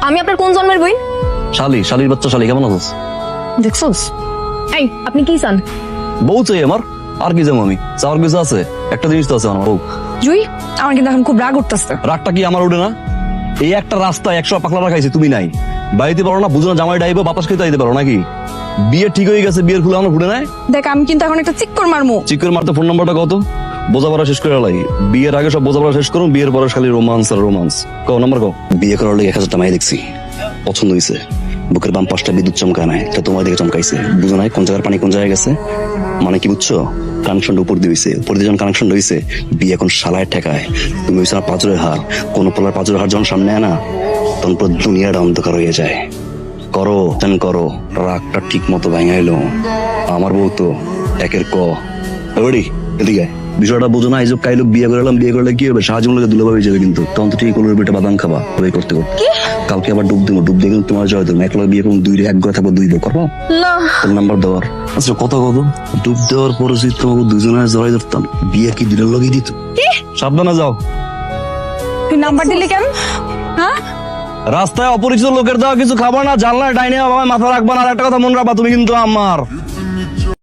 আমি আপনার কোন জন্মের বই? শালির বাচ্চা শালি, কেমন আছিস? দেখছোস? এই আপনি কি চান? বউ চাই আমার, আর কি যাবো আমি? চাওয়ার কিছু আছে? একটা জিনিস তো আছে আমার বউ। জুই, আমার কিন্তু এখন খুব রাগ উঠতেছে। রাগটা কি আমার উঠে না? এই একটা রাস্তায় 100 পাকলা রাখাইছি, তুমি নাই, বাড়িতে পারো না, বুঝো না জামাই ডাইবে বাতাস খেতে আইতে পারো নাকি? বিয়ে ঠিক হয়ে গেছে, বিয়ের ফুলে আমার ফুটে নাই। দেখ আমি কিন্তু এখন একটা চিক্কর মারমু। চিকের মারতে ফোন নাম্বারটা কত? বোঝাপড়া শেষ করে লাই, বিয়ের আগে সব বোঝাপড়া শেষ করুন, বিয়ের পরে খালি রোমান্স আর রোমান্স। কও নাম্বার কও। বিয়ে করার লাগে 1000 টাকা দেখছি, পছন্দ হয়েছে, বুকের বাম পাশটা বিদ্যুৎ চমকায় নাই, এটা তোমার দিকে চমকাইছে, বুঝো নাই কোন জায়গার পানি কোন জায়গায় গেছে, মানে কি বুঝছো? কানেকশনটা উপর দিয়ে হয়েছে, উপর দিয়ে যখন কানেকশন হয়েছে, বিয়ে এখন শালায় ঠেকায়, তুমি হয়েছে না পাঁচরের হার, কোন পোলার পাঁচরের হার যখন সামনে আনা, তখন পুরো দুনিয়াটা অন্ধকার হয়ে যায়। করো তেন করো, রাগটা ঠিক মতো ভাঙাইলো, আমার বউ তো একের ক। ওরে এদিকে আয়। বিষয়টা বোঝো না, এই যে কাইলো বিয়ে করলাম, বিয়ে করলে কি হবে, সাহায্য মূল্যে দুলাভাবে যাবে, কিন্তু তখন তো ঠিক করলো বেটা বাদাম খাবা ওই করতে করতে। কালকে আবার ডুব দিব, ডুব দিয়ে কিন্তু তোমার জয় দেবো, একলা বিয়ে করুন, এক ঘরে থাকবো, 2 বউ করবো। না তোর নাম্বার দেওয়ার আচ্ছা কত ডুব দেওয়ার পরে যদি তোমাকে দুজনের জড়াই ধরতাম, বিয়ে কি দিনের লগেই দিত। সাবধানে যাও। তুই নাম্বার দিলি কেন? হ্যাঁ, রাস্তায় অপরিচিত লোকের দেওয়া কিছু খাবার না, জানলা ডাইনে বাবা মাথা রাখবা না, আর একটা কথা মনে রাখবা, তুমি কিন্তু আমার